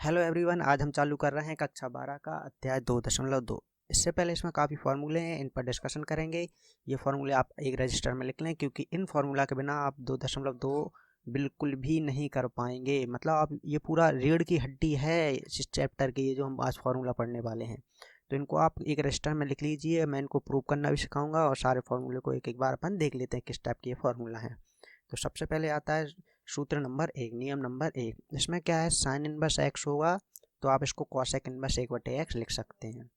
Hello everyone, आज हम चालू कर रहे हैं कक्षा 12 का अध्याय 2.2। इससे पहले इसमें काफ़ी फार्मूले हैं, इन पर डिस्कशन करेंगे। ये फार्मूले आप एक रजिस्टर में लिख लें, क्योंकि इन फार्मूला के बिना आप 2.2 बिल्कुल भी नहीं कर पाएंगे। मतलब आप ये पूरा रीढ़ की हड्डी है इस चैप्टर की, ये जो हम आज फार्मूला पढ़ने वाले हैं। तो इनको आप एक रजिस्टर में लिख लीजिए। मैं इनको प्रूव करना भी सिखाऊंगा और सारे फार्मूले को एक एक बार अपन देख लेते हैं किस टाइप की ये फार्मूला है। तो सबसे पहले आता है सूत्र नंबर 1, नियम नंबर 1। इसमें क्या है, साइन इनवर्स एक्स होगा तो आप इसको कॉसेक इनवर्स 1/x लिख सकते हैं।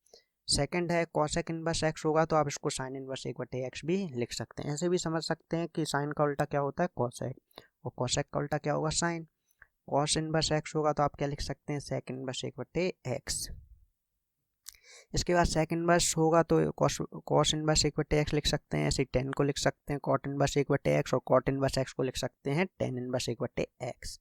सेकंड है कॉसेक इनवर्स एक्स होगा तो आप इसको साइन इनवर्स 1/x भी लिख सकते हैं। ऐसे भी समझ सकते हैं कि साइन का उल्टा क्या होता है, कॉसेक, और कॉसेक का उल्टा क्या होगा, साइन। कॉस इनवर्स एक्स होगा तो आप क्या लिख सकते हैं, सेक इनवर्स 1/x। इसके बाद सेक इनवर्स होगा तो कॉस इनवर्स 1/x लिख सकते हैं। ऐसे टेन को लिख सकते हैं कॉट इनवर्स 1/x, और कॉट इनवर्स x को लिख सकते हैं टेन इनवर्स 1/x।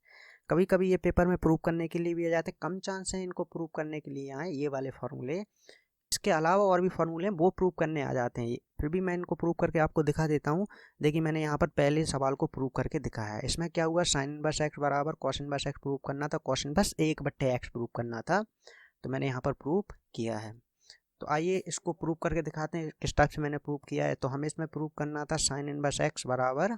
कभी कभी ये पेपर में प्रूव करने के लिए भी आ जाते हैं, कम चांस है इनको प्रूव करने के लिए आए ये वाले फार्मूले। इसके अलावा और भी फार्मूले हैं, वो प्रूव करने आ जाते हैं। फिर भी मैं इनको प्रूव करके आपको दिखा देता हूँ। देखिए मैंने यहाँ पर पहले सवाल को प्रूव करके दिखाया है। इसमें क्या हुआ, साइन इनवर्स x बराबर कॉस इनवर्स x प्रूव करना था, कॉस इनवर्स 1/x प्रूव करना था। तो मैंने यहाँ पर प्रूव किया है। तो आइए इसको प्रूव करके दिखाते हैं किस टाइप से मैंने प्रूव किया है। तो हमें इसमें प्रूव करना था साइन इनवर्स x बराबर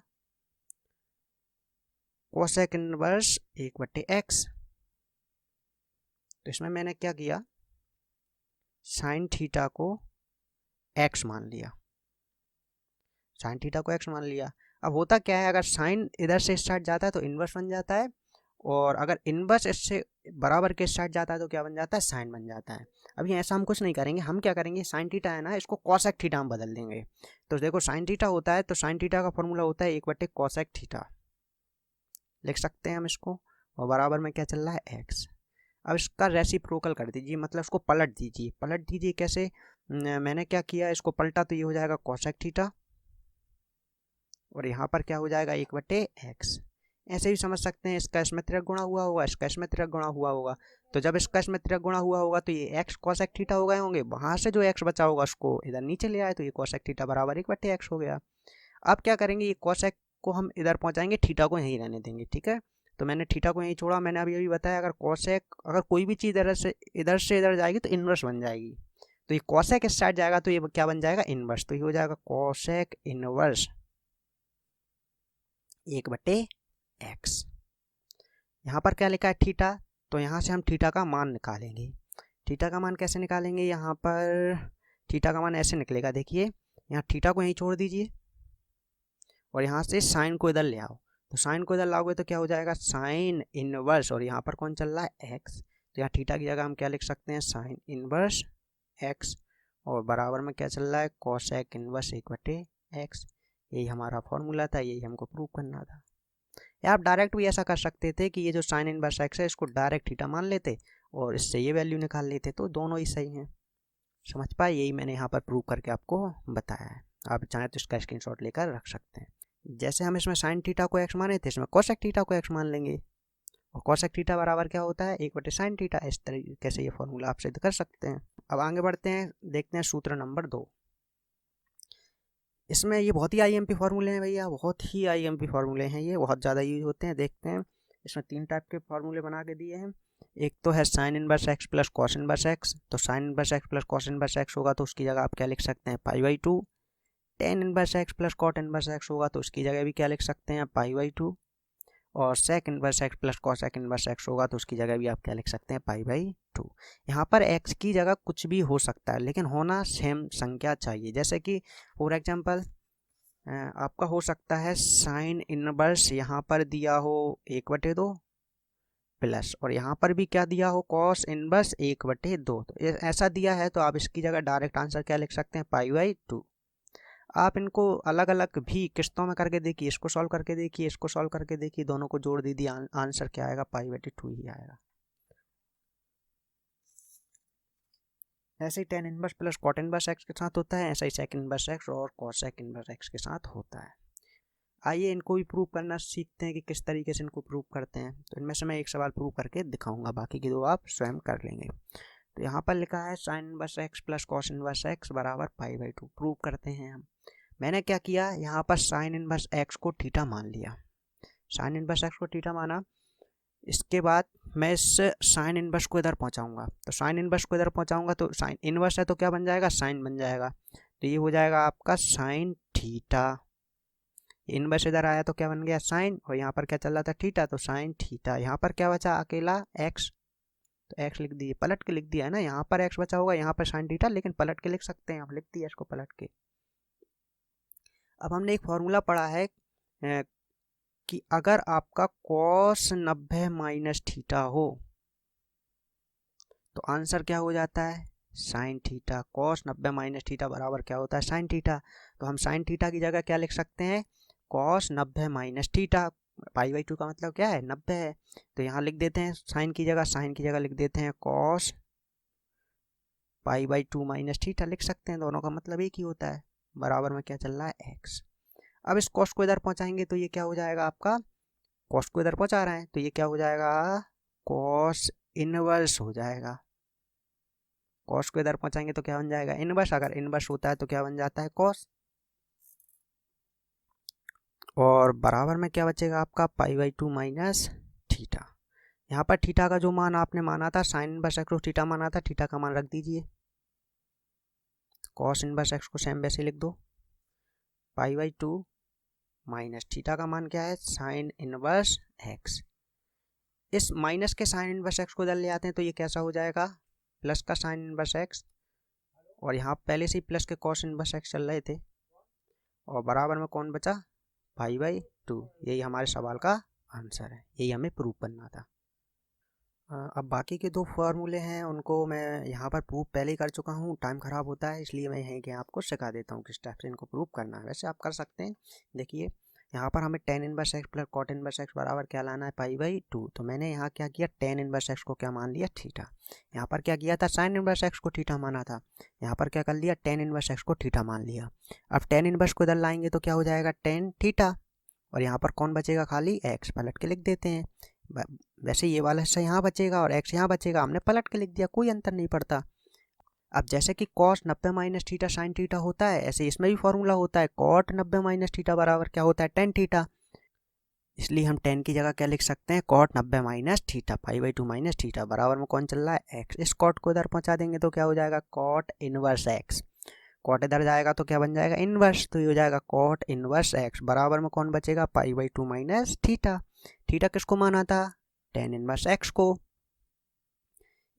कोसेक इनवर्स 1/x। तो इसमें मैंने क्या किया, साइन थीटा को x मान लिया, साइन थीटा को x मान लिया। अब होता क्या है, अगर साइन इधर से इस साइड जाता है तो इनवर्स बन जाता है, और अगर इनवर्स इससे बराबर के साइड जाता है तो क्या बन जाता है, साइन बन जाता है। अभी ऐसा हम कुछ नहीं करेंगे, हम क्या करेंगे, साइन थीटा है ना, इसको कॉसेक थीटा हम बदल देंगे। तो देखो साइन थीटा होता है तो साइन थीटा का फॉर्मूला होता है 1/कॉसेक थीटा, लिख सकते हैं हम इसको, और बराबर में क्या चल रहा है, एक्स। अब इसका रेसिप्रोकल कर दीजिए, मतलब इसको पलट दीजिए। पलट दीजिए कैसे, मैंने क्या किया, इसको पलटा तो ये हो जाएगा कॉसेक थीटा, और यहाँ पर क्या हो जाएगा 1/x। ऐसे भी समझ सकते हैं, इसका इसमें तिरक गुणा हुआ होगा, इसका इसमें तिरक गुणा हुआ होगा। तो जब इसका इसमें तिरक गुणा हुआ होगा तो ये x कॉसेक थीटा हो गए होंगे, वहां से जो x बचा होगा उसको इधर नीचे ले आए तो ये कॉसेक थीटा बराबर 1/x हो गया। अब क्या करेंगे, ये कॉसेक को हम इधर पहुंचाएंगे, थीटा को यहीं रहने देंगे, ठीक है। तो मैंने थीटा को यहीं छोड़ा। मैंने अभी अभी बताया, अगर कॉसेक, अगर कोई भी चीज़ इधर जाएगी तो इनवर्स बन जाएगी। तो ये कॉसेक इस साइड जाएगा तो ये क्या बन जाएगा, इनवर्स। तो ये हो जाएगा कॉसेक इनवर्स 1/x। यहाँ पर क्या लिखा है, थीटा, तो यहाँ से हम थीटा का मान निकालेंगे। थीटा का मान कैसे निकालेंगे, यहाँ पर थीटा का मान ऐसे निकलेगा, देखिए यहाँ थीटा को यहीं छोड़ दीजिए और यहाँ से साइन को इधर ले आओ। तो साइन को इधर लाओगे तो क्या हो जाएगा, साइन इनवर्स, और यहाँ पर कौन चल रहा है, एक्स। तो यहाँ थीटा की जगह हम क्या लिख सकते हैं, साइन इनवर्स एक्स, और बराबर में क्या चल रहा है, कॉसेक इनवर्स 1/x। यही हमारा फॉर्मूला था, यही हमको प्रूव करना था। या आप डायरेक्ट भी ऐसा कर सकते थे कि ये जो साइन इनवर्स एक्स है इसको डायरेक्ट थीटा मान लेते और इससे ये वैल्यू निकाल लेते, तो दोनों ही सही हैं। समझ पाए, यही मैंने यहाँ पर प्रूव करके आपको बताया है। आप चाहें तो इसका स्क्रीनशॉट लेकर रख सकते हैं। जैसे हम इसमें साइन थीटा को एक्स माने थे, इसमें कोसेक थीटा को एक्स मान लेंगे, और कोसेक थीटा बराबर क्या होता है, 1/साइन थीटा। इस तरीके से ये फॉर्मूला आप सिद्ध कर सकते हैं। अब आगे बढ़ते हैं, देखते हैं सूत्र नंबर 2। इसमें ये बहुत ही आईएमपी फार्मूले हैं भैया, बहुत ही आईएमपी फार्मूले हैं, ये बहुत ज़्यादा यूज होते हैं। देखते हैं, इसमें 3 टाइप के फार्मूले बना के दिए हैं। एक तो है sine inverse x plus cos inverse x. तो sine inverse x plus cos inverse x होगा तो उसकी जगह आप क्या लिख सकते हैं, π/2। Tan inverse x plus cot inverse x होगा तो उसकी जगह भी क्या लिख सकते हैं, π/2। और sec inverse x plus cosec inverse x होगा तो उसकी जगह भी आप क्या लिख सकते हैं, π/2। यहाँ पर x की जगह कुछ भी हो सकता है, लेकिन होना सेम संख्या चाहिए। जैसे कि फॉर एग्जांपल आपका हो सकता है साइन इनवर्स यहाँ पर दिया हो 1/2 प्लस, और यहाँ पर भी क्या दिया हो, कॉस इनवर्स 1/2। तो ऐसा दिया है तो आप इसकी जगह डायरेक्ट आंसर क्या लिख सकते हैं, π/2। आप इनको अलग अलग भी किस्तों में करके देखिए, इसको सॉल्व करके देखिए, इसको सॉल्व करके देखिए, दोनों को जोड़ दीजिए, आंसर क्या आएगा, π/2 ही आएगा। ऐसे ही tan inverse plus cot inverse x के साथ होता है, ऐसा ही सेक इनवर्स एक्स और कॉसेक इनवर्स एक्स के साथ होता है। आइए इनको भी प्रूव करना सीखते हैं कि किस तरीके से इनको प्रूव करते हैं। तो इनमें से मैं एक सवाल प्रूव करके दिखाऊंगा, बाकी की दो आप स्वयं कर लेंगे। तो यहाँ पर लिखा है sine inverse x plus cos inverse x बराबर π/2। प्रूव करते हैं हम। मैंने क्या किया, यहाँ पर साइन इनवर्स एक्स को थीटा मान लिया, साइन इनवर्स एक्स को थीटा माना। इसके बाद मैं इस साइन इनवर्स को इधर पहुंचाऊंगा, तो साइन इनवर्स को इधर पहुंचाऊंगा तो साइन इनवर्स है तो क्या बन जाएगा, साइन बन जाएगा। तो ये हो जाएगा आपका साइन थीटा। इनवर्स इधर आया तो क्या बन गया, साइन, और यहाँ पर क्या चल रहा था, थीटा, तो साइन थीटा। यहाँ पर क्या बचा, अकेला एक्स, तो एक्स लिख दीजिए, पलट के लिख दिया है ना, यहाँ पर एक्स बचा होगा, यहाँ पर साइन थीटा, लेकिन पलट के लिख सकते हैं, आप लिख दिया इसको पलट के। अब हमने एक फॉर्मूला पढ़ा है कि अगर आपका कॉस 90 माइनस थीटा हो तो आंसर क्या हो जाता है, sine theta. Cos 90 minus theta बराबर क्या होता है, साइन थीटा। तो हम साइन थीटा की जगह क्या लिख सकते हैं, cos 90 minus theta. Pi by 2 का मतलब क्या है, 90 है, तो यहाँ लिख देते हैं साइन की जगह लिख देते हैं cos pi by 2 minus theta लिख सकते हैं, दोनों का मतलब एक ही होता है। बराबर में क्या चल रहा है, एक्स। अब इस कॉस को इधर पहुंचाएंगे तो ये क्या हो जाएगा आपका, कॉस को इधर पहुंचा रहे हैं तो ये क्या हो जाएगा, कॉस इनवर्स हो जाएगा। कॉस को इधर पहुंचाएंगे तो क्या बन जाएगा, इनवर्स। अगर इनवर्स होता है तो क्या बन जाता है, कॉस। और बराबर में क्या बचेगा आपका, पाई बाई 2 माइनस थीटा। यहाँ पर थीटा का जो मान आपने माना था, साइन इनवर्स एक्स को थीटा माना था, थीटा का मान रख दीजिए। कॉस इनवर्स एक्स को सेम वैसे लिख दो, पाई बाई 2 माइनस थीटा का मान क्या है, साइन इनवर्स एक्स। इस माइनस के साइन इनवर्स एक्स को इधर ले आते हैं तो ये कैसा हो जाएगा, प्लस का साइन इनवर्स एक्स, और यहाँ पहले से ही प्लस के कॉस इनवर्स एक्स चल रहे थे, और बराबर में कौन बचा, पाई बाई 2। यही हमारे सवाल का आंसर है, यही हमें प्रूफ करना था। अब बाकी के दो फार्मूले हैं उनको मैं यहाँ पर प्रूफ पहले ही कर चुका हूँ, टाइम ख़राब होता है इसलिए मैं यहीं के आपको सिखा देता हूँ किस टाइप से इनको प्रूफ करना है। वैसे आप कर सकते हैं। देखिए यहाँ पर हमें tan inverse x plus cot inverse x बराबर क्या लाना है, पाई बाई 2। तो मैंने यहाँ क्या किया, टेन इनवर्स एक्स को क्या मान लिया, थीटा। यहाँ पर क्या किया था, साइन इनवर्स एक्स को थीटा माना था, यहाँ पर क्या कर लिया, टेन इनवर्स एक्स को थीटा मान लिया। अब टेन इनवर्स को इधर लाएंगे तो क्या हो जाएगा, टेन थीटा, और यहाँ पर कौन बचेगा, खाली एक्स, पलट के लिख देते हैं। वैसे ये वाला हिस्सा यहाँ बचेगा और एक्स यहाँ बचेगा, हमने पलट के लिख दिया, कोई अंतर नहीं पड़ता। अब जैसे कि cos 90 minus theta sine theta होता है, ऐसे इसमें भी फॉर्मूला होता है, कॉट 90 माइनस थीटा बराबर क्या होता है, टेन थीटा। इसलिए हम टेन की जगह क्या लिख सकते हैं, cot 90 minus theta, pi by 2 minus theta, बराबर में कौन चल रहा है, एक्स। इस कॉट को इधर पहुंचा देंगे तो क्या हो जाएगा, कॉट इनवर्स एक्स। कॉट इधर जाएगा तो क्या बन जाएगा, इनवर्स, तो ये हो जाएगा कॉट इनवर्स एक्स, बराबर में कौन बचेगा, पाई बाई 2 माइनस थीटा। थीटा किसको माना था, टेन इनवर्स एक्स को,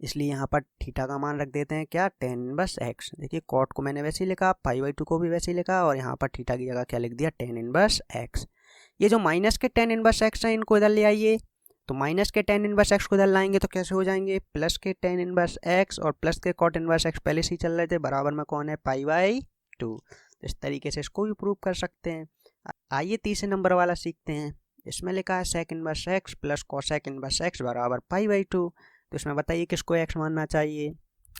इसलिए यहाँ पर थीटा का मान रख देते हैं क्या, टेन इनवर्स एक्स। देखिए कॉट को मैंने वैसे ही लिखा, पाई बाई 2 को भी वैसे ही लिखा, और यहाँ पर थीटा की जगह क्या लिख दिया, टेन इनवर्स एक्स। ये जो माइनस के टेन इनवर्स एक्स हैं इनको इधर ले आइए, तो माइनस के टेन इनवर्स एक्स को इधर लाएंगे तो कैसे हो जाएंगे, प्लस के टेन इनवर्स एक्स, और प्लस के कॉट इनवर्स एक्स पहले से ही चल रहे थे, बराबर में कौन है, पाई बाई 2। इस तरीके से इसको भी प्रूव कर सकते हैं। आइए तीसरे नंबर वाला सीखते हैं। इसमें लिखा है sec inverse x plus cosec inverse x बराबर पाई बाई 2। तो इसमें बताइए किसको एक्स मानना चाहिए,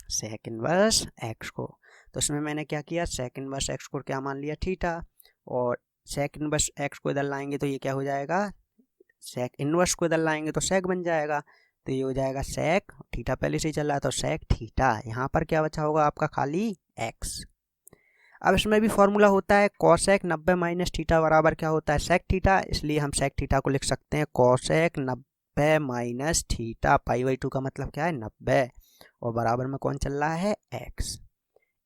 सेक इनवर्स एक्स को। तो इसमें मैंने क्या किया, सेक इनवर्स एक्स को क्या मान लिया, थीटा, और सेक इनवर्स एक्स को इधर लाएंगे तो ये क्या हो जाएगा, सेक इनवर्स को इधर लाएंगे तो सेक बन जाएगा, तो ये हो जाएगा सेक, थीटा पहले से ही चल रहा है तो सेक थीटा। यहाँ पर क्या बचा होगा आपका, खाली एक्स। अब इसमें भी फॉर्मूला होता है, कॉसेक 90 माइनस थीटा बराबर क्या होता है, सेक थीटा, इसलिए हम सेक थीटा को लिख सकते हैं cosec 90 minus theta, pi by 2 का मतलब क्या है, 90, और बराबर में कौन चल रहा है, एक्स।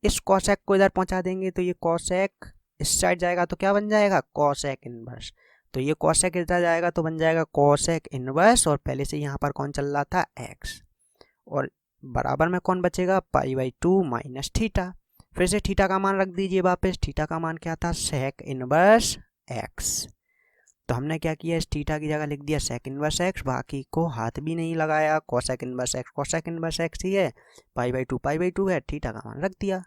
इस कॉसेक को इधर पहुंचा देंगे तो ये कॉसेक इस साइड जाएगा तो क्या बन जाएगा, कॉसेक इनवर्स। तो ये कॉसेक इधर जाएगा तो बन जाएगा कॉसेक इनवर्स, और पहले से यहाँ पर कौन चल रहा था, एक्स, और बराबर में कौन बचेगा, पाई बाई 2 माइनस थीटा। फिर से थीटा का मान रख दीजिए वापस, थीटा का मान क्या था, सेक इनवर्स एक्स। तो हमने क्या किया, इस थीटा की जगह लिख दिया सेक इनवर्स एक्स, बाकी को हाथ भी नहीं लगाया, कोसेक इनवर्स एक्स ही है, पाई बाई 2 है, थीटा का मान रख दिया।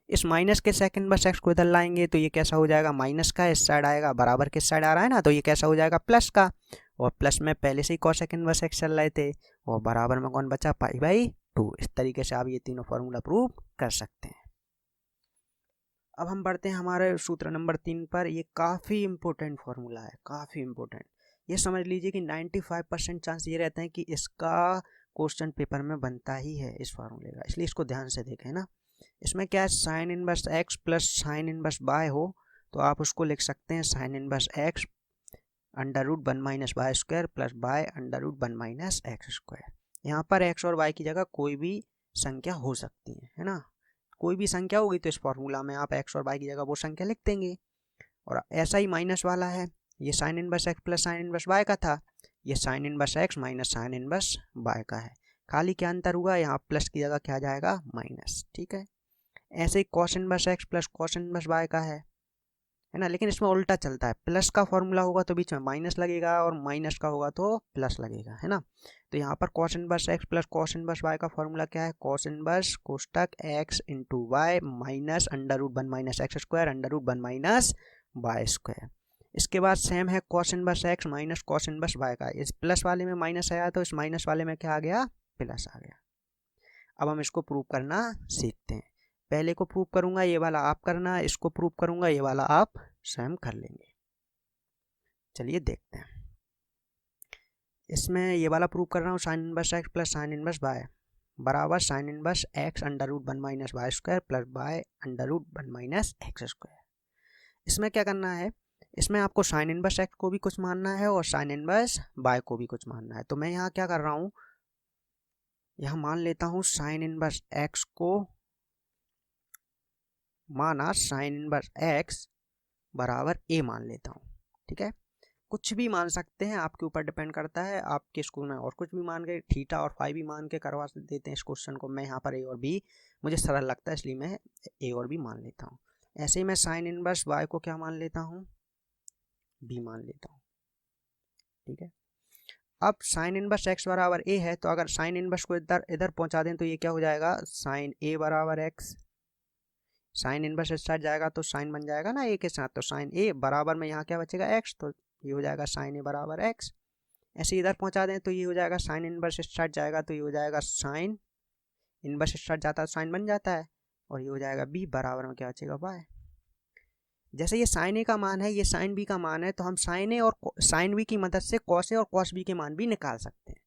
इस माइनस के सेक इनवर्स एक्स को इधर लाएंगे तो ये कैसा हो जाएगा, माइनस का इस साइड आएगा, बराबर किस साइड आ रहा है ना, तो ये कैसा हो जाएगा, प्लस का, और प्लस में पहले से ही कोसेक इनवर्स एक्स चल रहे थे, और बराबर में कौन बचा, पाई बाई 2। इस तरीके से आप ये तीनों फॉर्मूला प्रूव कर सकते हैं। अब हम बढ़ते हैं हमारे सूत्र नंबर 3 पर। ये काफ़ी इंपॉर्टेंट फार्मूला है, काफ़ी इंपॉर्टेंट। ये समझ लीजिए कि 95% चांस ये रहते हैं कि इसका क्वेश्चन पेपर में बनता ही है इस फार्मूले का, इसलिए इसको ध्यान से देखें ना। इसमें क्या है, sine inverse x plus sine inverse y हो तो आप उसको लिख सकते हैं sine inverse x under root 1 minus y square plus by under root 1 minus x square. यहाँ पर एक्स और वाई की जगह कोई भी संख्या हो सकती है ना। कोई भी संख्या होगी तो इस फॉर्मूला में आप एक्स और वाई की जगह वो संख्या लिख देंगे। और ऐसा ही माइनस वाला है, ये sine inverse x plus sine inverse y का था, ये sine inverse x minus sine inverse y का है। खाली क्या अंतर हुआ, यहाँ प्लस की जगह क्या जाएगा, माइनस। ठीक है। ऐसे ही cos inverse x plus cos inverse y का है ना, लेकिन इसमें उल्टा चलता है। प्लस का फॉर्मूला होगा तो बीच में माइनस लगेगा और माइनस का होगा तो प्लस लगेगा, है ना। तो यहाँ पर cos inverse x plus cos inverse y का फॉर्मूला क्या है, कॉस इनवर्स कोष्टक x into y minus under root 1 minus x square under root 1 minus y square. इसके बाद सेम है cos inverse x minus cos inverse y का। इस प्लस वाले में माइनस आया तो इस माइनस वाले में क्या आ गया, प्लस आ गया। अब हम इसको प्रूव करना सीखते हैं। पहले को प्रूव करूंगा, ये वाला आप करना, इसको प्रूव करूंगा, ये वाला आप स्वयं कर लेंगे। चलिए देखते हैं। इसमें ये वाला प्रूव कर रहा हूँ, sine inverse x plus sine inverse y बराबर sine inverse x under root 1 minus y square plus y under root 1 minus x square. इसमें क्या करना है, इसमें आपको साइन इनवर्स एक्स को भी कुछ मानना है और साइन इनवर्स वाई को भी कुछ मानना है। तो मैं यहाँ क्या कर रहा हूँ, यहाँ मान लेता हूँ साइन इनवर्स एक्स को माना साइन इनवर्स एक्स बराबर ए मान लेता हूँ। ठीक है, कुछ भी मान सकते हैं, आपके ऊपर डिपेंड करता है। आपके स्कूल में और कुछ भी मान के थीटा और फाई भी मान के करवा देते हैं इस क्वेश्चन को। मैं यहाँ पर ए और बी मुझे सरल लगता है इसलिए मैं ए और बी मान लेता हूँ। ऐसे ही मैं साइन इनवर्स वाई को क्या मान लेता हूँ, बी मान लेता हूँ। ठीक है, अब साइन इनवर्स एक्स बराबर ए है तो अगर साइन इनवर्स को इधर इधर पहुँचा दें तो ये क्या हो जाएगा, साइन ए बराबर एक्स। साइन इनवर्स इस साइड जाएगा तो साइन बन जाएगा ना ए के साथ, तो साइन ए बराबर में यहाँ क्या बचेगा, एक्स। तो ये हो जाएगा साइन ए बराबर एक्स। ऐसे इधर पहुंचा दें तो ये हो जाएगा साइन इनवर्स इस साइड जाएगा तो ये हो जाएगा साइन इनवर्स इस साइड जाता है साइन बन जाता है, और ये हो जाएगा बी बराबर में क्या बचेगा, वाई। जैसे ये साइन ए का मान है, ये साइन बी का मान है, तो हम साइन ए और साइन बी की मदद से कॉस ए और कॉस बी के मान भी निकाल सकते हैं।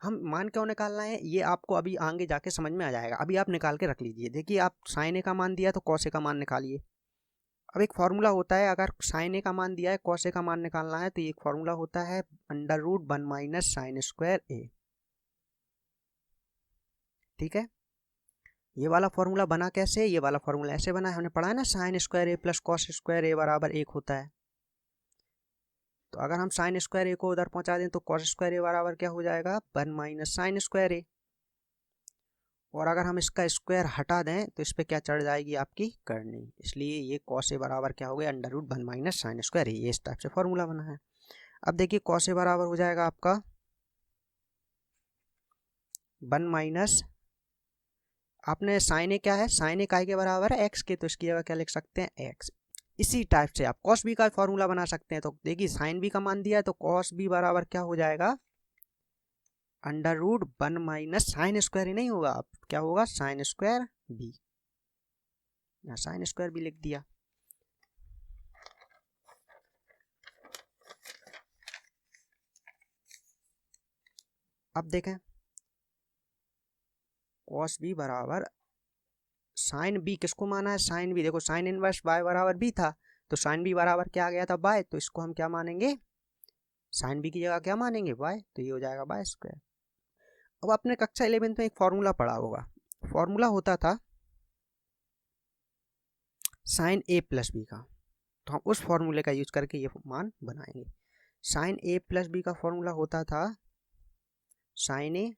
हम मान क्यों निकालना है ये आपको अभी आगे जाके समझ में आ जाएगा। अभी आप निकाल के रख लीजिए। देखिए, आप साइन ए का मान दिया तो कॉस ए का मान निकालिए। अब एक फॉर्मूला होता है, अगर साइन ए का मान दिया है कॉस ए का मान निकालना है तो एक फॉर्मूला होता है under root 1 minus sine square A. ठीक है, ये वाला फॉर्मूला बना कैसे, ये वाला फॉर्मूला ऐसे बना है, हमने पढ़ा है ना, साइन स्क्वायर ए प्लस कॉस स्क्वायर ए बराबर 1 होता है। तो अगर हम साइन स्क्वायर ए को उधर पहुंचा दें तो कॉस स्क्वायर ए बराबर क्या हो जाएगा, 1 माइनस साइन स्क्वायर ए। और अगर हम इसका स्क्वायर हटा दें तो इस पर क्या चढ़ जाएगी, आपकी करनी। इसलिए ये कॉस ए बराबर क्या हो गया, under root 1 minus sine square A. ये इस टाइप से फॉर्मूला बना है। अब देखिए कॉस ए बराबर हो जाएगा आपका 1 माइनस, आपने साइन ए क्या है, साइन ए काय के बराबर है, एक्स के, तो इसकी जगह क्या लिख सकते हैं, एक्स। इसी टाइप से आप कॉस बी का फॉर्मूला बना सकते हैं। तो देखिए साइन बी का मान दिया है तो कॉस बी बराबर क्या हो जाएगा, under root 1 minus sine square ही नहीं होगा, अब क्या होगा, साइन स्क्वायर बी। यहाँ साइन स्क्वायर बी लिख दिया। अब देखें कॉस बी बराबर साइन बी, किसको माना है, साइन बी। देखो साइन इनवर्स वाई बराबर बी था तो साइन बी बराबर क्या आ गया था, वाई। तो इसको हम क्या मानेंगे, साइन बी की जगह क्या मानेंगे, वाई। तो ये हो जाएगा वाई स्क्वायर। अब आपने कक्षा 11 में एक फॉर्मूला पढ़ा होगा, फॉर्मूला होता था साइन ए प्लस बी का। तो हम उस फॉर्मूले का यूज करके ये मान बनाएंगे। साइन ए प्लस बी का फॉर्मूला होता था साइन ए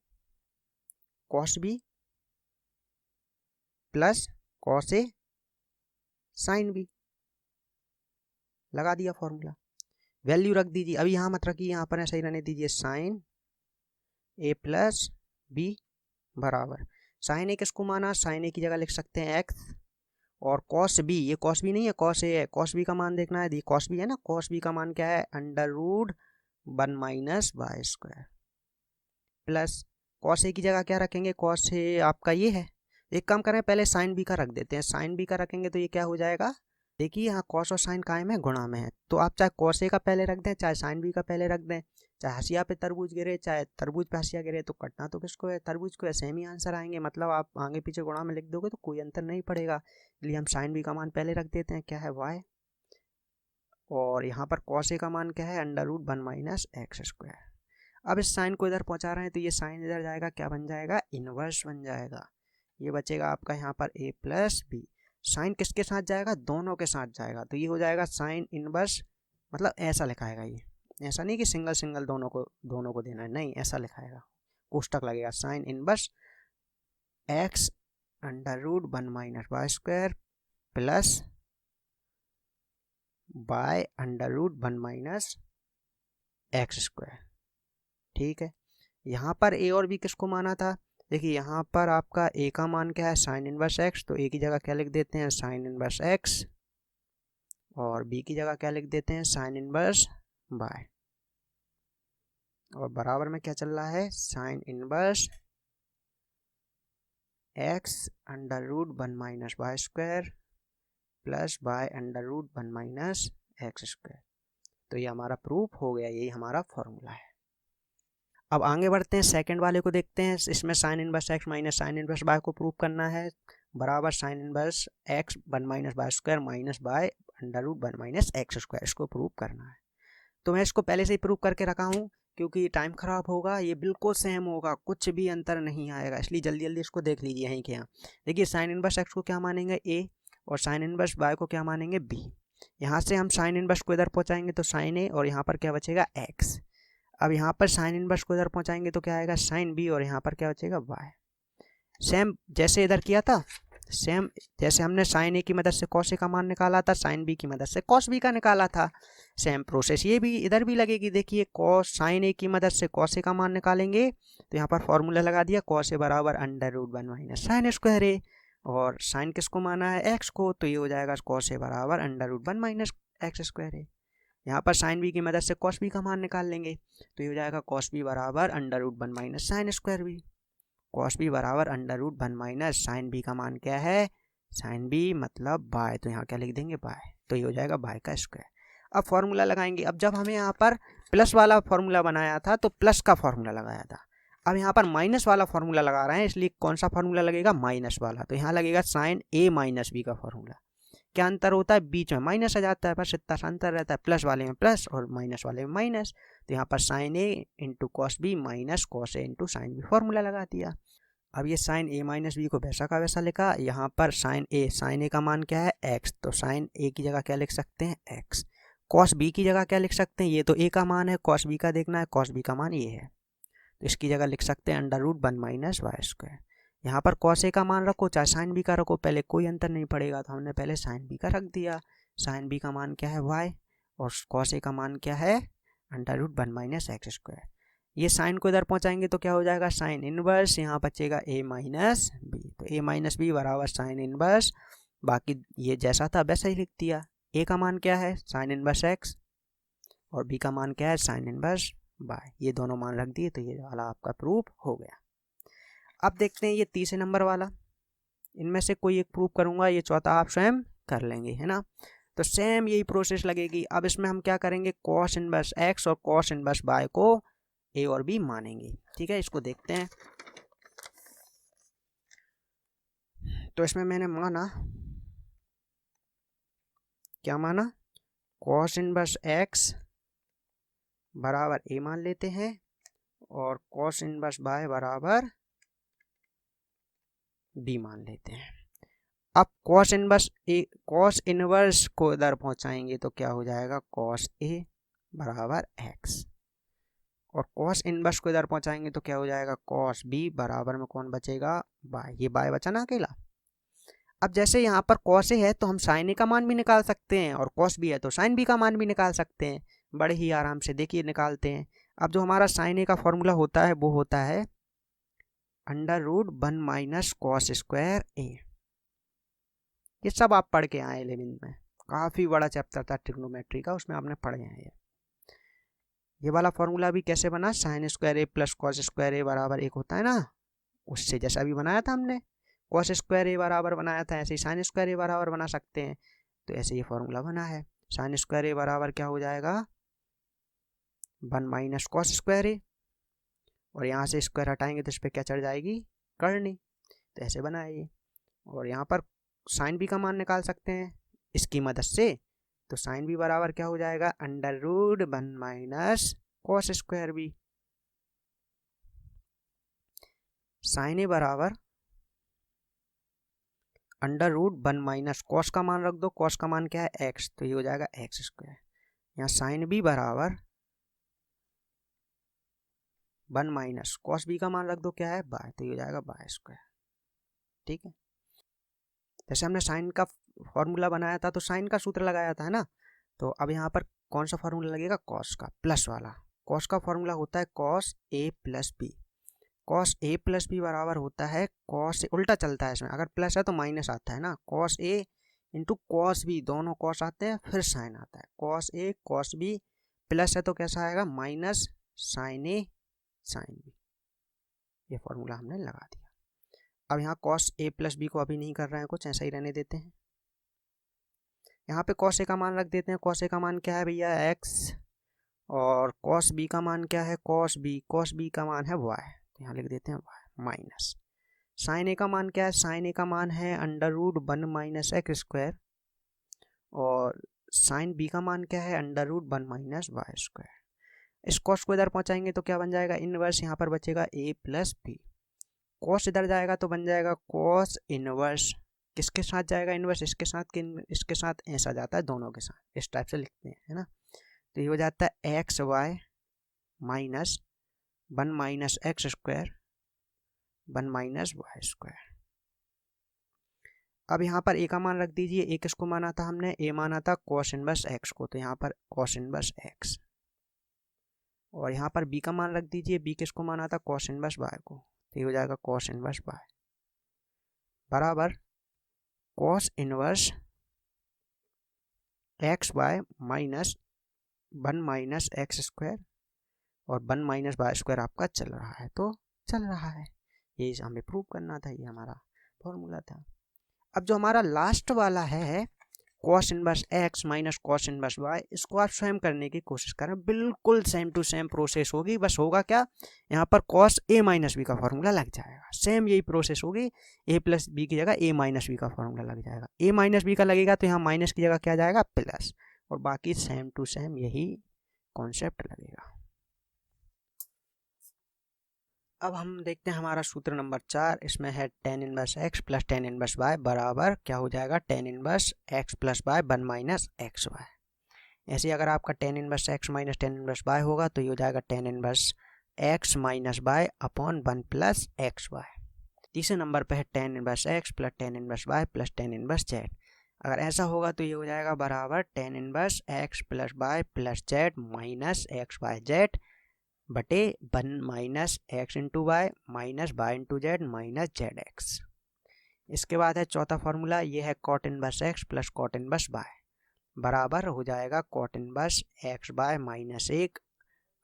कॉस बी प्लस कॉस ए साइन बी। लगा दिया फॉर्मूला, वैल्यू रख दीजिए। अभी यहाँ मत रखिए, यहाँ पर ऐसा ही रहने दीजिए। साइन ए प्लस बी बराबर साइन ए किसको माना, साइन ए की जगह लिख सकते हैं एक्स, और कॉस बी, ये कॉस बी नहीं है कॉस ए है, कॉस बी का मान देखना है, कॉस बी है ना, कॉस बी का मान क्या है, under root 1 minus y square plus cos A की जगह क्या रखेंगे, कॉस ए आपका ये है। एक काम करें, पहले साइन बी का रख देते हैं। साइन बी का रखेंगे तो ये क्या हो जाएगा, देखिए यहाँ कॉस और साइन कायम है, गुणा में है, तो आप चाहे कॉस ए का पहले रख दें चाहे साइन बी का पहले रख दें। चाहे हसिया पे तरबूज गिरे चाहे तरबूज पे हसिया गिरे, तो कटना तो किसको है, तरबूज को है। सेम ही आंसर आएंगे, मतलब आप आगे पीछे गुणा में लिख दोगे तो कोई अंतर नहीं पड़ेगा। इसलिए हम साइन बी का मान पहले रख देते हैं, क्या है, वाई। और यहाँ पर कॉस ए का मान क्या है, under root 1 minus x square. अब इस साइन को इधर पहुँचा रहे हैं तो ये साइन इधर जाएगा, क्या बन जाएगा, इनवर्स बन जाएगा। ये बचेगा आपका यहाँ पर ए प्लस बी। साइन किसके साथ जाएगा, दोनों के साथ जाएगा, तो ये हो जाएगा साइन इनवर्स, मतलब ऐसा लिखाएगा ये, ऐसा नहीं कि सिंगल सिंगल दोनों को देना है, नहीं ऐसा लिखाएगा, कोष्टक लगेगा, sine inverse x under root 1 minus y square plus by under root 1 minus x square. ठीक है, यहाँ पर ए और बी किसको माना था, देखिए यहाँ पर आपका ए का मान क्या है, साइन इनवर्स एक्स, तो ए की जगह क्या लिख देते हैं, साइन इनवर्स एक्स, और बी की जगह क्या लिख देते हैं, साइन इनवर्स बाय, और बराबर में क्या चल रहा है, sine inverse x under root 1 minus y square plus by under root 1 minus x square. तो ये हमारा प्रूफ हो गया, यही हमारा फॉर्मूला है। अब आगे बढ़ते हैं, सेकंड वाले को देखते हैं। इसमें sine inverse x minus sine inverse by को प्रूफ करना है, बराबर sine inverse x 1 minus y square minus by under root 1 minus x square, इसको प्रूफ करना है। तो मैं इसको पहले से ही प्रूफ करके रखा हूँ, क्योंकि टाइम खराब होगा, ये बिल्कुल सेम होगा, कुछ भी अंतर नहीं आएगा, इसलिए जल्दी जल्दी इसको देख लीजिए यहीं के यहाँ। देखिए साइन इनवर्स एक्स को क्या मानेंगे, ए, और साइन इनवर्स बाय को क्या मानेंगे, बी। यहाँ से हम साइन इनवर्स को इधर पहुँचाएंगे तो साइन ए, और यहाँ पर क्या बचेगा, एक्स। अब यहाँ पर साइन इनवर्स को इधर पहुँचाएंगे तो क्या आएगा, साइन बी, और यहाँ पर क्या बचेगा, वाई। सेम जैसे इधर किया था, सेम जैसे हमने साइन ए की मदद से कॉस ए का मान निकाला था, साइन बी की मदद से कॉस बी का निकाला था, सेम प्रोसेस ये भी इधर भी लगेगी। देखिए कॉस साइन ए की मदद से कॉस ए का मान निकालेंगे तो यहाँ पर फॉर्मूला लगा दिया, कॉस ए बराबर under root 1 minus sine square A, और साइन किसको माना है, एक्स को, तो ये हो जाएगा कॉस ए बराबर under root 1 minus x square A. यहाँ पर साइन बी की मदद से कॉस बी का मान निकाल लेंगे तो ये हो जाएगा कॉस बी बराबर under root 1 minus sine square B. Cos B बराबर under root 1 minus sine B का मान क्या है, साइन बी मतलब बाय, तो यहाँ क्या लिख देंगे, बाय, तो ये हो जाएगा बाय का स्क्वायर। अब फॉर्मूला लगाएंगे। अब जब हमें यहाँ पर प्लस वाला फॉर्मूला बनाया था तो प्लस का फॉर्मूला लगाया था, अब यहाँ पर माइनस वाला फॉर्मूला लगा रहे हैं, इसलिए कौन सा फॉर्मूला लगेगा, माइनस वाला। तो यहाँ लगेगा साइन ए माइनस बी का फॉर्मूला। क्या अंतर होता है, बीच में माइनस आ जाता है, बस इतना सा अंतर रहता है, प्लस वाले में प्लस और माइनस वाले में माइनस। तो यहाँ पर sine A into cos B minus cos A into sine B, formula लगा दिया। अब ये साइन ए माइनस बी को वैसा का वैसा लिखा, यहाँ पर साइन ए का मान क्या है, एक्स, तो साइन ए की जगह क्या लिख सकते हैं, एक्स। कॉस बी की जगह क्या लिख सकते हैं, ये तो ए का मान है, कॉस बी का देखना है, कॉस बी का मान ये है, तो इसकी जगह लिख सकते हैं under root 1 minus y square. यहाँ पर कॉस ए का मान रखो चाहे साइन बी का रखो, पहले कोई अंतर नहीं पड़ेगा, तो हमने पहले साइन बी का रख दिया। साइन बी का मान क्या है, वाई, और कॉस ए का मान क्या है, under root 1 minus x square. ये साइन को इधर पहुँचाएंगे तो क्या हो जाएगा, साइन इनवर्स, यहाँ बचेगा ए माइनस बी, तो ए माइनस बी बराबर साइन इनवर्स, बाकी ये जैसा था वैसा ही लिख दिया। ए का मान क्या है, साइन इनवर्स एक्स, और बी का मान क्या है, साइन इनवर्स बाय, ये दोनों मान रख दिए, तो ये वाला आपका प्रूफ हो गया। अब देखते हैं ये तीसरे नंबर वाला, इनमें से कोई एक प्रूफ करूँगा, ये चौथा आप स्वयं कर लेंगे, है ना। तो सेम यही प्रोसेस लगेगी। अब इसमें हम क्या करेंगे, कॉस इनवर्स एक्स और कॉस इनवर्स बाय को ए और बी मानेंगे। ठीक है, इसको देखते हैं। तो इसमें मैंने माना, क्या माना, कॉस इनवर्स एक्स बराबर ए मान लेते हैं, और कॉस इनवर्स बाय बराबर बी मान लेते हैं। अब कॉस इनवर्स को इधर पहुंचाएंगे तो क्या हो जाएगा, कॉस ए बराबर एक्स, और कॉस इनवर्स को इधर पहुंचाएंगे तो क्या हो जाएगा, कॉस बी बराबर में कौन बचेगा, बाय, ये बाय बचा ना अकेला। अब जैसे यहाँ पर कॉस ए है तो हम साइन ए का मान भी निकाल सकते हैं, और कॉस बी है तो साइन बी का मान भी निकाल सकते हैं, बड़े ही आराम से, देखिए निकालते हैं। अब जो हमारा साइन ए का फॉर्मूला होता है वो होता है under root 1 minus cos square A. ये सब आप पढ़ के आए 11th में, काफ़ी बड़ा चैप्टर था ट्रिग्नोमेट्री का, उसमें आपने पढ़े हैं। ये वाला फॉर्मूला भी कैसे बना, साइन स्क्वायर ए प्लस कॉस स्क्वायर ए बराबर एक होता है ना, उससे जैसा भी बनाया था हमने, कॉस स्क्वायर ए बराबर बनाया था, ऐसे ही साइन स्क्वायर ए बराबर बना सकते हैं। तो ऐसे ये फॉर्मूला बना है, साइन स्क्वायर ए बराबर क्या हो जाएगा, 1 माइनस कॉस स्क्वायर ए, और यहाँ से स्क्वायर हटाएंगे तो इस पर क्या चढ़ जाएगी, करनी, तो ऐसे बनाए ये। और यहाँ पर साइन बी का मान निकाल सकते हैं इसकी मदद से, तो साइन बी बराबर क्या हो जाएगा, under root 1 minus cos square B. Sine A बराबर अंडर रूट 1 माइनस कॉस का मान रख दो, कॉस का मान क्या है एक्स, तो ये हो जाएगा एक्स स्क्वायर। यहाँ साइन बी बराबर 1 माइनस कॉस बी का मान रख दो क्या है बाय, तो ये हो जाएगा बाय स्क्वायर। ठीक है, जैसे हमने साइन का फॉर्मूला बनाया था तो साइन का सूत्र लगाया था है ना, तो अब यहाँ पर कौन सा फॉर्मूला लगेगा, कॉस का, प्लस वाला। कॉस का फॉर्मूला होता है cos A plus B. Cos A plus B बराबर होता है कॉस, उल्टा चलता है इसमें, अगर प्लस है तो माइनस आता है ना, cos A into cos B, दोनों कॉस आते हैं फिर साइन आता है, cos A cos B, plus है तो कैसा आएगा माइनस साइन ए साइन बी। ये फॉर्मूला हमने लगा दिया। अब यहाँ कॉस ए प्लस बी को अभी नहीं कर रहे हैं कुछ, ऐसा ही रहने देते हैं। यहाँ पे कॉस ए का मान रख देते हैं, कॉस ए का मान क्या है भैया एक्स, और कॉस बी का मान क्या है कॉस बी का मान है वाई, तो यहाँ लिख देते हैं वाई माइनस साइन ए का मान क्या है, साइन ए का मान है under root 1 minus x square, और साइन बी का मान क्या है under root 1 minus y square. इस कॉस को इधर पहुंचाएंगे तो क्या बन जाएगा इनवर्स, यहाँ पर बचेगा ए प्लस बी, कॉस इधर जाएगा तो बन जाएगा कॉस इनवर्स, किसके साथ जाएगा इनवर्स, इसके साथ कि इसके साथ, ऐसा जाता है दोनों के साथ, इस टाइप से लिखते हैं है ना। तो ये हो जाता है x y minus 1 minus x square 1 minus y square. अब यहाँ पर ए का मान रख दीजिए, ए किसको माना था हमने, ए माना था कॉस इनवर्स एक्स को, तो यहाँ पर कॉस इनवर्स एक्स, और यहाँ पर बी का मान रख दीजिए, बी किसको माना था कॉस इनवर्स वाई को, तो ये हो जाएगा कॉस इनवर्स वाई बराबर cos inverse x y minus 1 minus x square, और 1 माइनस वाई स्क्वायर आपका चल रहा है तो चल रहा है, ये हमें प्रूव करना था, ये हमारा फॉर्मूला था। अब जो हमारा लास्ट वाला है cos inverse x minus cos inverse y, इसको आप स्वयं करने की कोशिश करें, बिल्कुल सेम टू सेम प्रोसेस होगी, बस होगा क्या यहाँ पर कॉस ए माइनस बी का फॉर्मूला लग जाएगा, सेम यही प्रोसेस होगी, ए प्लस बी की जगह ए माइनस बी का फॉर्मूला लग जाएगा, ए माइनस बी का लगेगा तो यहाँ माइनस की जगह क्या जाएगा प्लस, और बाकी सेम टू सेम यही कॉन्सेप्ट लगेगा। अब हम देखते हैं हमारा सूत्र नंबर 4, इसमें है tan inverse x plus tan inverse y बराबर क्या हो जाएगा tan inverse x plus y 1 minus x y. ऐसे अगर आपका tan inverse x minus tan inverse y होगा तो ये हो जाएगा tan inverse x minus y upon 1 plus x y. तीसरे नंबर पे है tan inverse x plus tan inverse y plus tan inverse z, अगर ऐसा होगा तो ये हो जाएगा बराबर tan inverse x plus y plus z minus x y z बटे 1 minus x into y minus y into z minus z x. इसके बाद है चौथा फॉर्मूला, ये है cot inverse x plus cot inverse y बराबर हो जाएगा cot inverse x by minus 1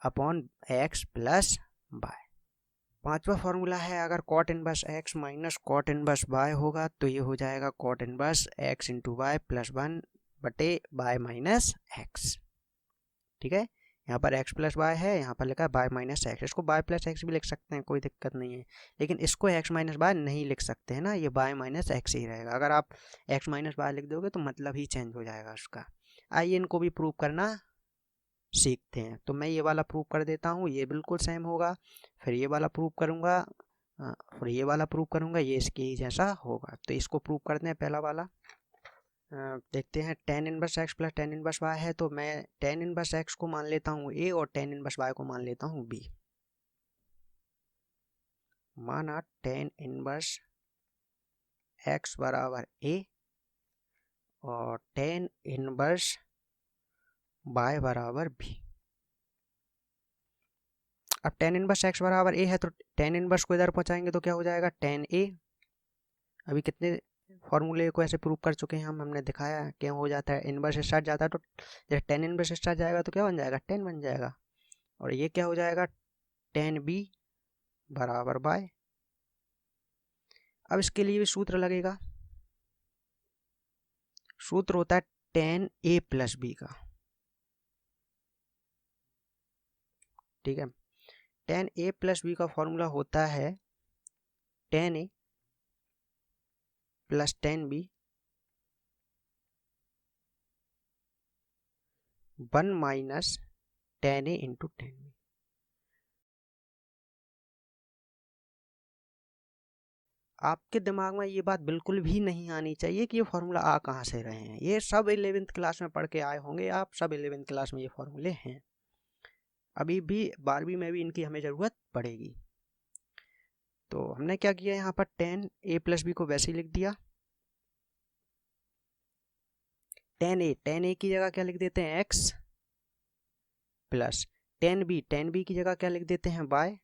upon x plus y. पांचवा फॉर्मूला है, अगर cot inverse x minus cot inverse y होगा तो ये हो जाएगा cot inverse x into y plus 1 बटे वाई माइनस एक्स। ठीक है, यहाँ पर x प्लस वाई है, यहाँ पर लिखा है y माइनस एक्स, इसको y प्लस एक्स भी लिख सकते हैं, कोई दिक्कत नहीं है, लेकिन इसको x माइनस वाई नहीं लिख सकते हैं ना, ये y माइनस एक्स ही रहेगा। अगर आप x माइनस वाई लिख दोगे तो मतलब ही चेंज हो जाएगा उसका। आइए इनको भी प्रूव करना सीखते हैं, तो मैं ये वाला प्रूव कर देता हूँ, ये बिल्कुल सेम होगा, फिर ये वाला प्रूव करूँगा, फिर ये वाला प्रूव करूँगा, ये इसके ही जैसा होगा। तो इसको प्रूव करते हैं, पहला वाला देखते हैं। tan inverse x plus tan inverse y है, तो मैं tan इनवर्स x को मान लेता हूँ a और tan इनवर्स y को मान लेता हूँ b। माना tan इनवर्स x बराबर a और tan इनवर्स y बराबर b। अब tan इनवर्स x बराबर a है तो tan इनवर्स को इधर पहुँचाएंगे तो क्या हो जाएगा tan a। अभी कितने फॉर्मूले को ऐसे प्रूव कर चुके हैं हमने दिखाया क्या हो जाता है, इनवर्स स्टार्ट जाता है तो जब tan इनवर्स स्टार्ट जाएगा तो क्या बन जाएगा tan बन जाएगा, और ये क्या हो जाएगा tan b बराबर बाय। अब इसके लिए भी सूत्र लगेगा, सूत्र होता है tan a प्लस b का। ठीक है, tan a प्लस b का फॉर्मूला होता है tan a plus tan b 1 minus tan A into tan B. आपके दिमाग में ये बात बिल्कुल भी नहीं आनी चाहिए कि ये फॉर्मूला आ कहाँ से रहे हैं। ये सब 11th क्लास में पढ़ के आए होंगे, आप सब 11th क्लास में ये फॉर्मूले हैं। अभी भी 12वीं में भी इनकी हमें ज़रूरत पड़ेगी। तो हमने क्या किया, यहाँ पर टेन ए प्लस बी को वैसे ही लिख दिया। टेन ए की जगह क्या लिख देते हैं, एक्स, प्लस टेन बी की जगह क्या लिख देते हैं, वाई,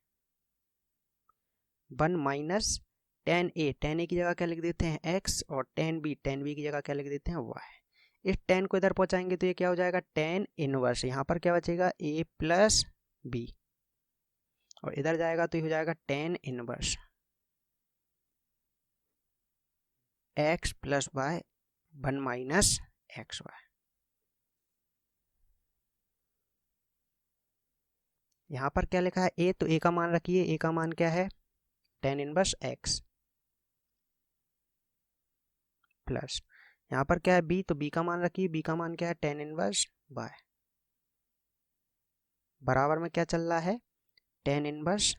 1 माइनस टेन ए की जगह क्या लिख देते हैं, एक्स, और टेन बी की जगह क्या लिख देते हैं, वाई। इस टेन को इधर पहुंचाएंगे तो ये क्या हो जाएगा, टेन इनवर्स, यहाँ पर क्या बचेगा, ए प्लस बी, और इधर जाएगा तो ये हो जाएगा tan inverse x plus y 1 minus x y. यहाँ पर क्या लिखा है, ए, तो ए का मान रखिए, ए का मान क्या है, टेन इनवर्स एक्स, प्लस यहाँ पर क्या है बी, तो बी का मान रखिए, बी का मान क्या है, टेन इनवर्स वाई, बराबर में क्या चल रहा है, tan inverse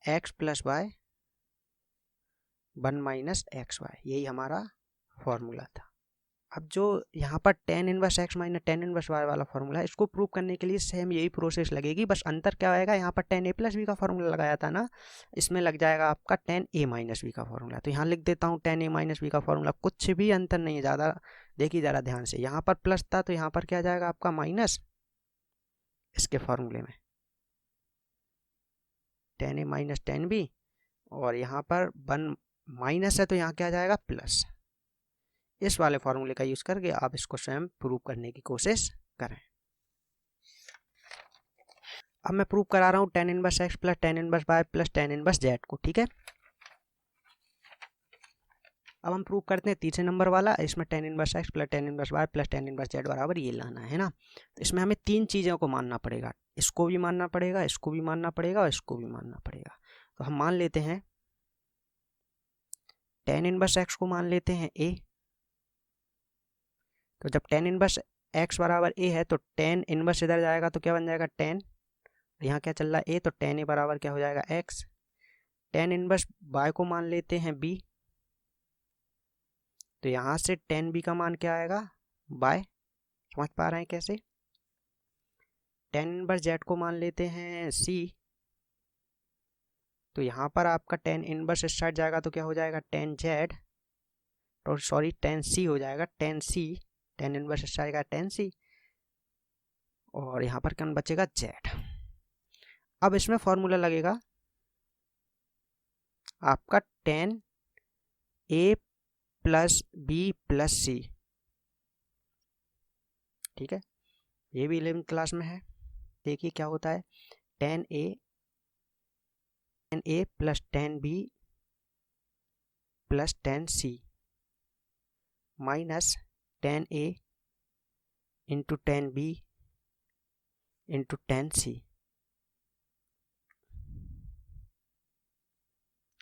x plus y 1 minus x y. यही हमारा फॉर्मूला था। अब जो यहाँ पर tan inverse x minus tan inverse y वाला फॉर्मूला है, इसको प्रूव करने के लिए सेम यही प्रोसेस लगेगी, बस अंतर क्या आएगा, यहाँ पर टेन ए प्लस बी का फॉर्मूला लगाया था ना, इसमें लग जाएगा आपका टेन ए माइनस बी का फॉर्मूला। तो यहाँ लिख देता हूँ टेन ए माइनस बी का फॉर्मूला, कुछ भी अंतर नहीं है, ज़्यादा देखिए ज़रा ध्यान से, यहाँ पर प्लस था तो यहाँ पर क्या जाएगा आपका माइनस, इसके फॉर्मूले में टेन ए माइनस टेन बी, और यहाँ पर 1 माइनस है तो यहाँ क्या जाएगा प्लस। इस वाले फॉर्मूले का यूज करके आप इसको स्वयं प्रूव करने की कोशिश करें। अब मैं प्रूव करा रहा हूँ tan inverse x plus tan inverse y plus tan inverse z को, ठीक है। अब हम प्रूव करते हैं तीसरे नंबर वाला, इसमें tan inverse x plus tan inverse y plus tan inverse z बराबर ये लाना है ना। तो इसमें हमें तीन चीज़ों को मानना पड़ेगा, इसको भी मानना पड़ेगा, इसको भी मानना पड़ेगा, और इसको भी मानना पड़ेगा। तो हम मान लेते हैं टेन इनवर्स एक्स को मान लेते हैं ए। तो जब टेन इनवर्स एक्स बराबर ए है तो टेन इनवर्स इधर जाएगा तो क्या बन जाएगा टेन, यहाँ क्या चल रहा है ए, तो टेन ए बराबर क्या हो जाएगा एक्स। टेन इनवर्स वाई को मान लेते हैं बी, तो यहाँ से टेन बी का मान क्या आएगा बाय, समझ पा रहे हैं कैसे। टेन इनवर्स जेड को मान लेते हैं सी, तो यहाँ पर आपका टेन इनवर्स इस साइड जाएगा तो क्या हो जाएगा टेन जेड, तो सॉरी टेन सी हो जाएगा, टेन सी, टेन इनवर्स इस साइड का टेन सी, और यहाँ पर क्या बचेगा जेड। अब इसमें फॉर्मूला लगेगा आपका ten A plus B plus सी, ठीक है, ये भी 11th क्लास में है। देखिए क्या होता है, tan A plus tan B plus tan C minus tan A into tan B into tan C.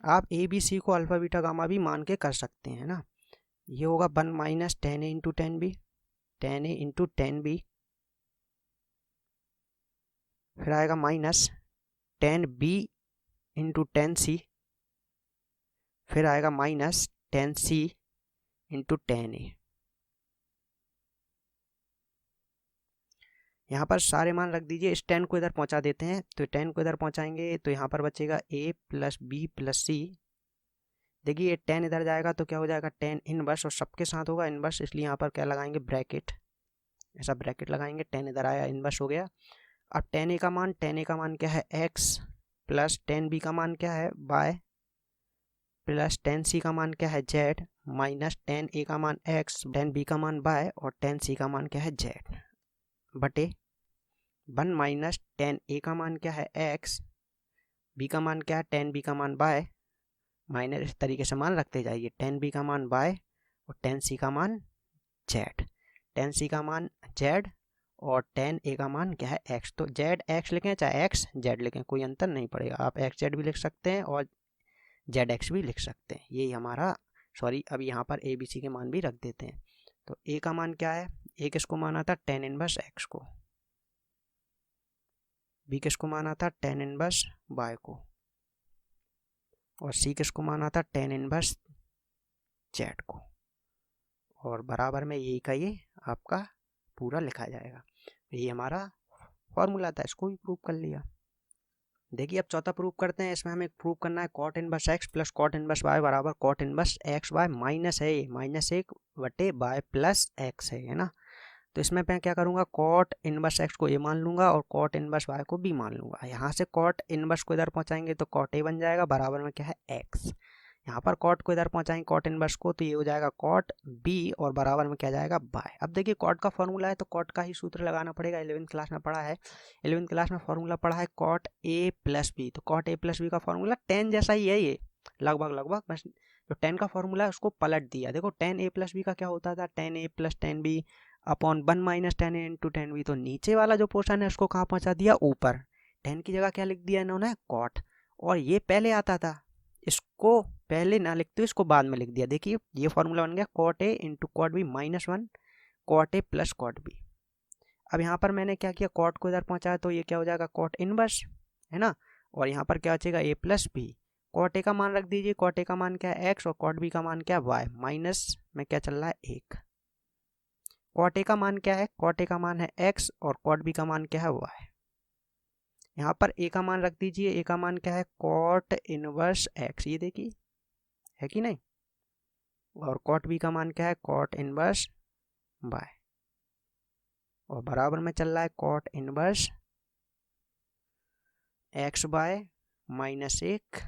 आप ए बी सी को अल्फा बीटा गामा भी मान के कर सकते हैं ना। ये होगा 1 minus tan A into tan B, tan A into tan B, फिर आएगा minus tan B into tan C, फिर आएगा minus tan C into tan A. यहाँ पर सारे मान रख दीजिए, इस टेन को इधर पहुँचा देते हैं, तो टेन को इधर पहुँचाएंगे तो यहाँ पर बचेगा ए प्लस बी प्लस सी। देखिए ये टेन इधर जाएगा तो क्या हो जाएगा टेन इनवर्स, और सबके साथ होगा इनवर्स, इसलिए यहाँ पर क्या लगाएंगे ब्रैकेट, ऐसा ब्रैकेट लगाएंगे, टेन इधर आया इनवर्स हो गया। अब टेन ए का मान क्या है एक्स, प्लस टेन बी का मान क्या है वाई, प्लस टेन सी का मान क्या है जेड, माइनस टेन ए का मान एक्स, टेन बी का मान वाई, और टेन सी का मान क्या है जेड, बटे 1 माइनस टेन ए का मान क्या है एक्स, बी का मान क्या है टेन बी का मान वाई, माइनस इस तरीके से मान रखते जाइए, टेन बी का मान वाई और टेन सी का मान जेड, टेन सी का मान जेड और टेन ए का मान क्या है एक्स। तो जेड एक्स लिखें चाहे एक्स जेड लिखें, कोई अंतर नहीं पड़ेगा, आप एक्स जेड भी लिख सकते हैं और जेड एक्स भी लिख सकते हैं। यही हमारा, सॉरी अब यहाँ पर ए बी सी के मान भी रख देते हैं। तो ए का मान क्या है, एक इसको माना था टेन इनवर्स एक्स को, बी किसको माना था टेन इनवर्स वाई को, और सी किसको माना था टेन इनवर्स जेड को, और बराबर में यही का ये आपका पूरा लिखा जाएगा। ये हमारा फॉर्मूला था, इसको भी प्रूव कर लिया। देखिए अब चौथा प्रूव करते हैं। इसमें हमें प्रूव करना है cot inverse x plus cot inverse y बराबर cot inverse x y minus है ये माइनस एक बटे वाई प्लस एक्स है ना। तो इसमें मैं क्या करूँगा, कॉट इनवर्स एक्स को ए मान लूँगा और कॉट इनवर्स वाई को बी मान लूँगा। यहाँ से कॉट इनवर्स को इधर पहुँचाएंगे तो कॉट ए बन जाएगा, बराबर में क्या है एक्स। यहाँ पर कॉट को इधर पहुँचाएंगे कॉट इनवर्स को, तो ये हो जाएगा कॉट बी और बराबर में क्या जाएगा बाय। अब देखिए कॉट का फॉर्मूला है तो कॉट का ही सूत्र लगाना पड़ेगा। 11वीं क्लास में पढ़ा है, 11वीं क्लास में फॉर्मूला पढ़ा है कॉट ए प्लस बी। तो कॉट ए प्लस बी का फॉर्मूला टेन जैसा ही है ये, लगभग बस जो टेन का फॉर्मूला है उसको पलट दिया। देखो टेन ए प्लस बी का क्या होता था, tan A plus tan B upon one minus tan A into tan B. तो नीचे वाला जो पोर्शन है उसको कहाँ पहुँचा दिया, ऊपर। टेन की जगह क्या लिख दिया इन्होंने, कॉट। और ये पहले आता था, इसको पहले ना लिखते हुए इसको बाद में लिख दिया। देखिए ये फॉर्मूला बन गया cot A into cot B minus one cot A plus cot B. अब यहाँ पर मैंने क्या किया, कॉट को इधर पहुँचाया तो ये क्या हो जाएगा कॉट इनवर्स है ना, और यहाँ पर क्या बचेगा ए प्लस बी। कॉट ए का मान रख दीजिए, कॉट ए का मान क्या है एक्स और कॉट बी का मान क्या है वाई, माइनस में क्या चल रहा है एक। कॉट ए का मान क्या है, कॉट ए का मान है एक्स और कॉट बी का मान क्या है वाई। यहाँ पर ए का मान रख दीजिए, ए का मान क्या है कॉट इनवर्स एक्स, ये देखिए है कि नहीं, और कॉट बी का मान क्या है कॉट इनवर्स बाय, और बराबर में चल रहा है cot inverse x by minus एक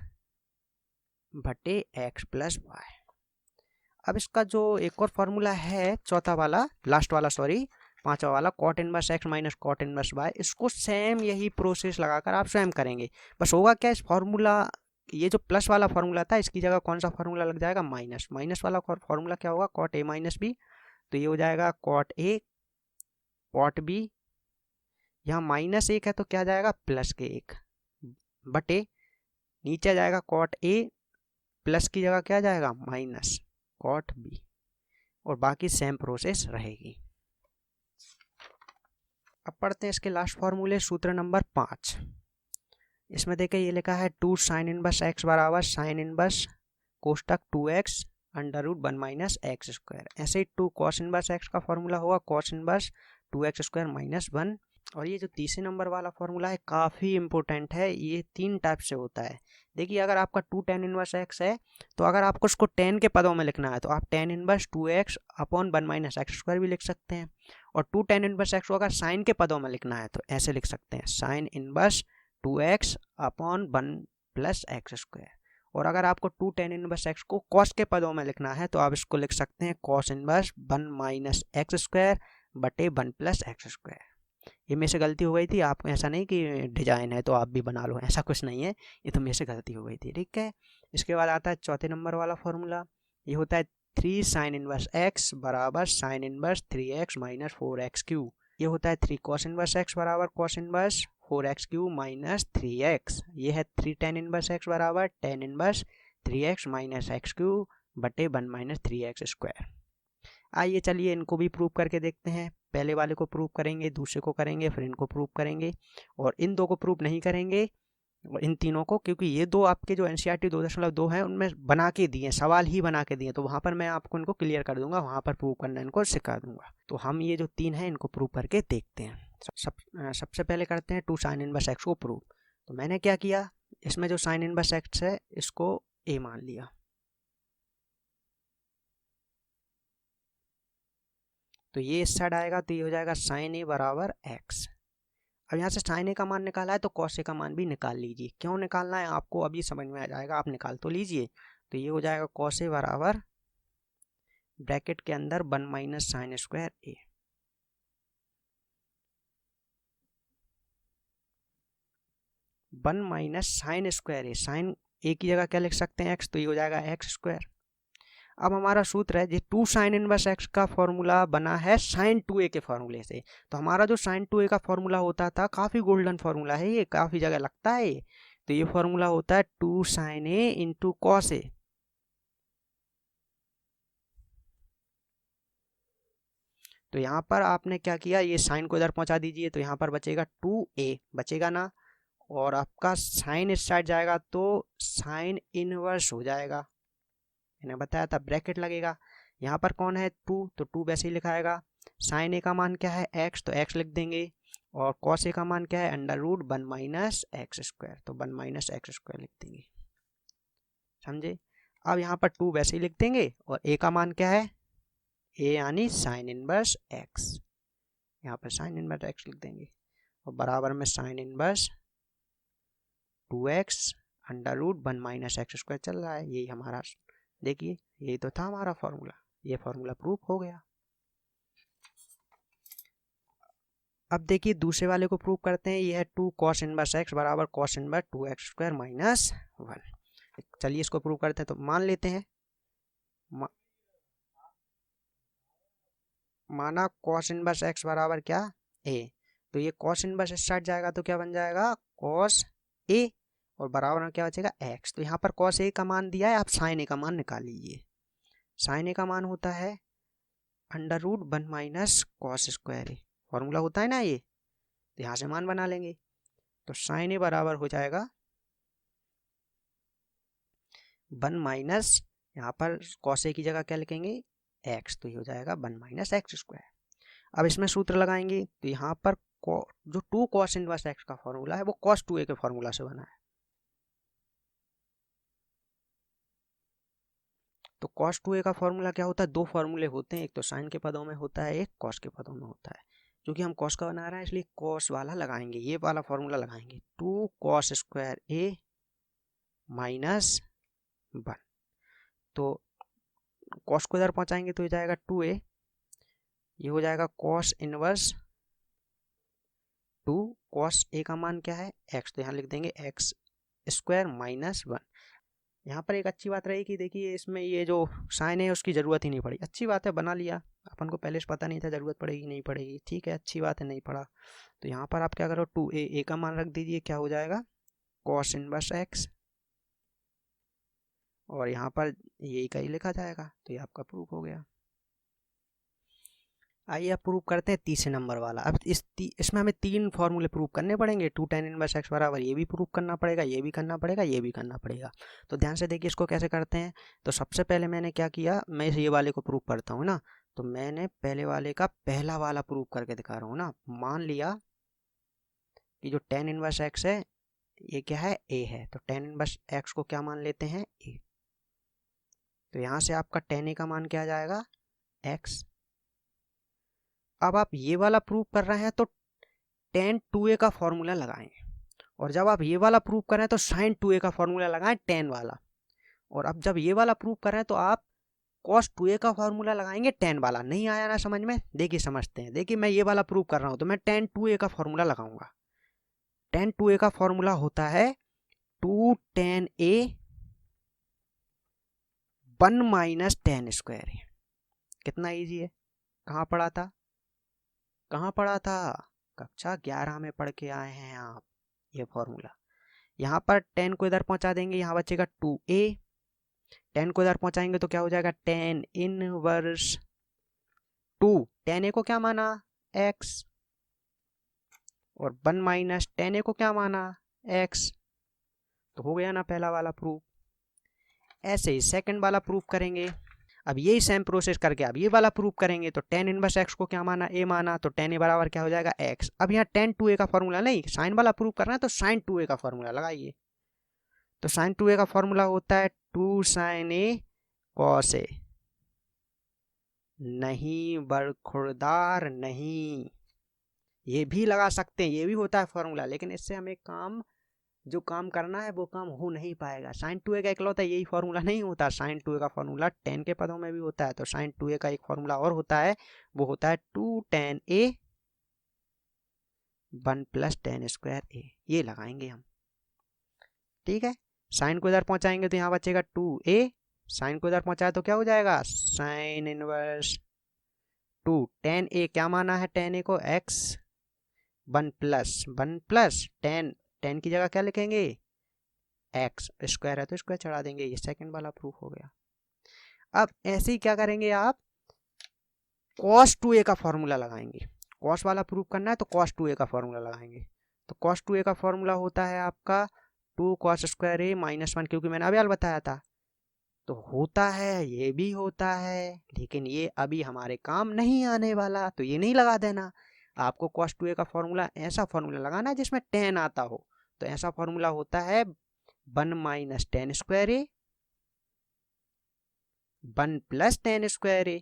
बटे एक्स प्लस वाई। अब इसका जो एक और फॉर्मूला है चौथा वाला, लास्ट वाला सॉरी पांचवा वाला, cot inverse x minus cot inverse y, इसको सेम यही प्रोसेस लगाकर आप स्वयं करेंगे। बस होगा क्या, इस फॉर्मूला ये जो प्लस वाला फॉर्मूला था इसकी जगह कौन सा फॉर्मूला लग जाएगा, माइनस। माइनस वाला फॉर्मूला क्या होगा, कॉट ए माइनस बी। तो ये हो जाएगा कॉट ए कॉट बी, यहाँ माइनस एक है तो क्या जाएगा प्लस के एक, बटे नीचे जाएगा कॉट ए प्लस की जगह क्या जाएगा माइनस कॉट बी, और बाकी सेम प्रोसेस रहेगी। अब पढ़ते हैं इसके लास्ट फॉर्मूले, सूत्र नंबर 5। इसमें देखिए ये लिखा है 2 साइन इनवर्स एक्स बराबर साइन इनवर्स कोष्टक 2x under root 1 minus x square. ऐसे ही 2 कॉस इनवर्स एक्स का फॉर्मूला होगा cos inverse 2x square minus 1। और ये जो तीसरे नंबर वाला फॉर्मूला है काफ़ी इंपॉर्टेंट है, ये 3 टाइप से होता है। देखिए अगर आपका 2 tan इनवर्स एक्स है तो अगर आपको उसको tan के पदों में लिखना है तो आप tan inverse 2x upon 1 minus x square भी लिख सकते हैं, और 2 tan इनवर्स एक्स को अगर साइन के पदों में लिखना है तो ऐसे लिख सकते हैं sine inverse 2x upon 1 plus x square. और अगर आपको 2 tan इनवर्स एक्स को कॉस के पदों में लिखना है तो आप इसको लिख सकते हैं cos inverse 1 minus x square बटे 1 प्लस एक्स स्क्वायर। ये मेरे से गलती हो गई थी, आप ऐसा नहीं कि डिजाइन है तो आप भी बना लो, ऐसा कुछ नहीं है, ये तो मेरे से गलती हो गई थी, ठीक है। इसके बाद आता है चौथे नंबर वाला फॉर्मूला, ये होता है 3 साइन इनवर्स एक्स बराबर sine inverse 3x minus 4x Q. ये होता है 3 कॉस इनवर्स एक्स बराबर cos inverse 4x Q minus 3x। ये है 3 tan इनवर्स एक्स बराबर tan inverse 3x minus x Q बटे 1 माइनस 3x स्क्वायर। आइए चलिए इनको भी प्रूव करके देखते हैं। पहले वाले को प्रूव करेंगे, दूसरे को करेंगे, फिर इनको प्रूव करेंगे, और इन दो को प्रूव नहीं करेंगे, और इन तीनों को, क्योंकि ये दो आपके जो एनसीईआरटी 2.2 हैं उनमें बना के दिए, सवाल ही बना के दिए, तो वहाँ पर मैं आपको इनको क्लियर कर दूंगा, वहाँ पर प्रूव करना इनको सिखा दूंगा। तो हम ये जो 3 हैं इनको प्रूव करके देखते हैं। सबसे पहले करते हैं 2 साइन इनवर्स एक्स को प्रूव। तो मैंने क्या किया, इसमें जो साइन इनवर्स एक्स है इसको ए मान लिया, तो ये इस साइड आएगा तो ये हो जाएगा साइन ए बराबर एक्स। अब यहाँ से साइन ए का मान निकाला है तो कॉस ए का मान भी निकाल लीजिए। क्यों निकालना है आपको अभी समझ में आ जाएगा, आप निकाल तो लीजिए। तो ये हो जाएगा कॉस ए बराबर ब्रैकेट के अंदर 1 माइनस साइन स्क्वायर ए, 1 माइनस साइन स्क्वायर ए। साइन ए की जगह क्या लिख सकते हैं एक्स, तो ये हो जाएगा एक्स स्क्वायर। अब हमारा सूत्र है, ये 2 साइन इनवर्स एक्स का फॉर्मूला बना है साइन 2a के फॉर्मूले से। तो हमारा जो साइन 2a का फॉर्मूला होता था, काफ़ी गोल्डन फॉर्मूला है ये, काफ़ी जगह लगता है ये। तो ये फॉर्मूला होता है 2 sign A into cos A. तो तो यहाँ पर आपने क्या किया, ये साइन को इधर पहुँचा दीजिए, तो यहाँ पर बचेगा 2a बचेगा ना, और आपका साइन इस साइड जाएगा तो साइन इनवर्स हो जाएगा। मैंने बताया था ब्रैकेट लगेगा। यहाँ पर कौन है 2, तो 2 वैसे ही लिखाएगा। साइन ए का मान क्या है x, तो x लिख देंगे, और कॉस ए का मान क्या है under root 1 minus x square, तो 1 माइनस एक्स स्क्वायर लिख देंगे। समझे। अब यहाँ पर 2 वैसे ही लिख देंगे, और a का मान क्या है, a यानी साइन इनवर्स x, यहाँ पर साइन इनवर्स x लिख देंगे, और बराबर में sine inverse 2x under root 1 minus x square चल रहा है। यही हमारा, देखिए यही तो था हमारा फॉर्मूला, ये फॉर्मूला प्रूफ हो गया। अब देखिए दूसरे वाले को प्रूव करते हैं। ये है 2 कॉस इनवर्स x बराबर cos inverse 2x square minus 1। चलिए इसको प्रूव करते हैं। तो मान लेते हैं, माना कॉस इनवर्स x बराबर क्या a, तो ये कॉस इनवर्स इस साइड जाएगा तो क्या बन जाएगा कॉस a, और बराबर में क्या बचेगा x। तो यहाँ पर कॉस a का मान दिया है, आप साइन a का मान निकाल लीजिए। साइन a का मान होता है under root 1 minus cos square A, formula होता है ना ये, तो यहाँ से मान बना लेंगे। तो साइन ए बराबर हो जाएगा 1 माइनस, यहाँ पर कॉस ए की जगह क्या लिखेंगे x, तो ये हो जाएगा 1 माइनस एक्स स्क्वायर। अब इसमें सूत्र लगाएंगे, तो यहाँ पर जो 2 कॉस इनवर्स x का फॉर्मूला है वो कॉस 2a के फॉर्मूला से बना है। तो कॉस 2a का फॉर्मूला क्या होता है, 2 फॉर्मूले होते हैं, एक तो साइन के पदों में होता है, एक कॉस के पदों में होता है। क्योंकि हम कॉस का बना रहे हैं इसलिए कॉस वाला लगाएंगे, ये वाला फॉर्मूला लगाएंगे 2 कॉस स्क्वायर a माइनस 1। तो कॉस को इधर पहुंचाएंगे तो हो जाएगा 2a, ये हो जाएगा कॉस इनवर्स 2 कॉस a का मान क्या है x, तो यहाँ लिख देंगे x स्क्वायर माइनस 1। यहाँ पर एक अच्छी बात रही कि देखिए इसमें ये जो साइन है उसकी ज़रूरत ही नहीं पड़ी, अच्छी बात है बना लिया, अपन को पहले से पता नहीं था ज़रूरत पड़ेगी नहीं पड़ेगी, ठीक है अच्छी बात है नहीं पड़ा। तो यहाँ पर आप क्या करो 2a का मान रख दीजिए, क्या हो जाएगा कॉस इनवर्स x, और यहाँ पर यही का ही लिखा जाएगा। तो ये आपका प्रूफ हो गया। आइए अब प्रूव करते हैं तीसरे नंबर वाला। अब इसमें हमें 3 फॉर्मूले प्रूव करने पड़ेंगे, 2 tan इनवर्स x बराबर, ये भी प्रूव करना पड़ेगा, ये भी करना पड़ेगा, ये भी करना पड़ेगा। तो ध्यान से देखिए इसको कैसे करते हैं। तो सबसे पहले मैंने क्या किया, मैं ये वाले को प्रूव करता हूँ ना, तो मैंने पहले वाले का पहला वाला प्रूव करके दिखा रहा हूँ ना। मान लिया कि जो tan इनवर्स x है ये क्या है a है, तो tan इनवर्स x को क्या मान लेते हैं a। तो यहाँ से आपका tan a का मान क्या आ जाएगा x। अब आप ये वाला प्रूव कर रहे हैं तो tan 2a का फॉर्मूला लगाएं, और जब आप ये वाला प्रूव कर रहे हैं तो sin 2a का फॉर्मूला लगाएं tan वाला, और अब जब ये वाला प्रूव कर रहे हैं तो आप cos 2a का फॉर्मूला लगाएंगे tan वाला। नहीं आया ना समझ में, देखिए समझते हैं। देखिए मैं ये वाला प्रूव कर रहा हूं तो मैं tan 2a का फॉर्मूला लगाऊंगा। tan 2a का फॉर्मूला होता है 2 tan a 1 minus tan square. कितना ईजी है, कहाँ पढ़ा था, कहाँ पढ़ा था, कक्षा 11 में पढ़ के आए हैं आप ये फॉर्मूला। यहाँ पर tan को इधर पहुंचा देंगे, यहाँ बचेगा 2a, tan को इधर पहुंचाएंगे तो क्या हो जाएगा tan इनवर्स 2, tan a को क्या माना x, और 1 माइनस tan a को क्या माना x। तो हो गया ना पहला वाला प्रूफ। ऐसे ही सेकंड वाला प्रूफ करेंगे। अब यही सेम प्रोसेस करके अब ये वाला प्रूफ करेंगे। तो tan इनवर्स x को क्या माना a माना, तो tan a बराबर क्या हो जाएगा x। अब यहाँ tan 2a का फॉर्मूला नहीं, साइन वाला प्रूफ करना है तो sin 2a का फॉर्मूला लगाइए। तो sin 2a का फॉर्मूला होता है 2 sin a cos a। नहीं बरखुरदार नहीं, ये भी लगा सकते हैं, ये भी होता है फॉर्मूला, लेकिन इससे हमें काम जो काम करना है वो काम हो नहीं पाएगा। sin 2a का इकलौता यही फॉर्मूला नहीं होता, sin 2a का फॉर्मूला tan के पदों में भी होता है। तो sin 2a का एक फॉर्मूला और होता है, वो होता है 2 tan a 1 plus tan square a, ये लगाएंगे हम। ठीक है, साइन को इधर पहुंचाएंगे तो यहाँ बचेगा 2a, साइन को इधर पहुंचाए तो क्या हो जाएगा साइन इनवर्स 2 tan a, क्या माना है tan a को x, 1 प्लस tan की जगह क्या लिखेंगे x, स्क्वायर है तो स्क्वायर चढ़ा देंगे। ये सेकंड वाला प्रूफ हो गया। अब ऐसे ही क्या करेंगे आप, cos 2a का फॉर्मूला लगाएंगे। cos वाला प्रूव करना है तो cos 2a का फॉर्मूला लगाएंगे। तो cos 2a का फॉर्मूला होता है आपका 2 cos स्क्वायर a माइनस 1, क्योंकि मैंने अभी हाल बताया था। तो होता है, ये भी होता है, लेकिन ये अभी हमारे काम नहीं आने वाला, तो ये नहीं लगा देना। आपको cos 2a का फॉर्मूला ऐसा फॉर्मूला लगाना है जिसमें tan आता हो। तो ऐसा फॉर्मूला होता है 1 minus tan square a 1 plus tan square a।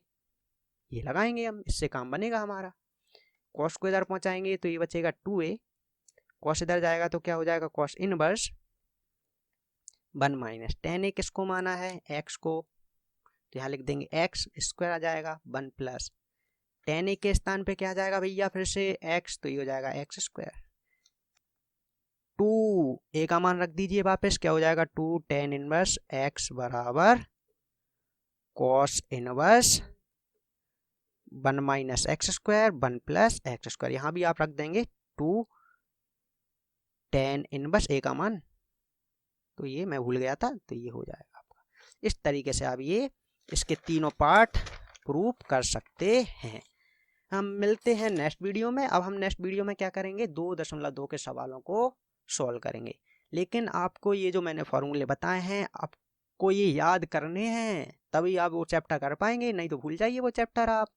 ये लगाएंगे हम, इससे काम बनेगा हमारा। cos को इधर पहुंचाएंगे तो ये बचेगा 2a, cos इधर जाएगा तो क्या हो जाएगा cos inverse 1 minus tan a। किसको माना है, x को, तो यहाँ लिख देंगे x स्क्वायर आ जाएगा 1 प्लस tan a के स्थान पे क्या आ जाएगा भैया फिर से x, तो ये हो जाएगा x स्क्वायर। 2 a का मान रख दीजिए वापस, क्या हो जाएगा 2 tan इनवर्स x बराबर cos inverse 1 minus x square 1 plus x square. यहाँ भी आप रख देंगे 2 tan इनवर्स a का मान, तो ये मैं भूल गया था, तो ये हो जाएगा आपका। इस तरीके से आप ये इसके तीनों पार्ट प्रूफ कर सकते हैं। हम मिलते हैं नेक्स्ट वीडियो में। अब हम नेक्स्ट वीडियो में क्या करेंगे, 2.2 के सवालों को सॉल्व करेंगे। लेकिन आपको ये जो मैंने फॉर्मूले बताए हैं आपको ये याद करने हैं, तभी आप वो चैप्टर कर पाएंगे, नहीं तो भूल जाइए वो चैप्टर, आप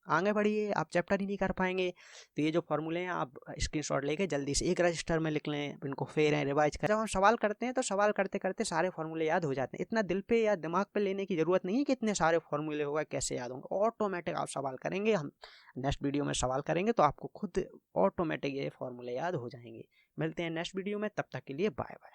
आगे बढ़िए, आप चैप्टर ही नहीं कर पाएंगे। तो ये जो फॉर्मूले हैं आप स्क्रीनशॉट लेके जल्दी से एक रजिस्टर में लिख लें, इनको फेरें, रिवाइज करें। जब हम सवाल करते हैं तो सवाल करते करते सारे फॉर्मूले याद हो जाते हैं। इतना दिल पे या दिमाग पे लेने की जरूरत नहीं है कि इतने सारे फॉर्मूले होगा कैसे याद होंगे, ऑटोमेटिक आप सवाल करेंगे। हम नेक्स्ट वीडियो में सवाल करेंगे तो आपको खुद ऑटोमेटिक ये फॉर्मूले याद हो जाएंगे। मिलते हैं नेक्स्ट वीडियो में, तब तक के लिए बाय बाय।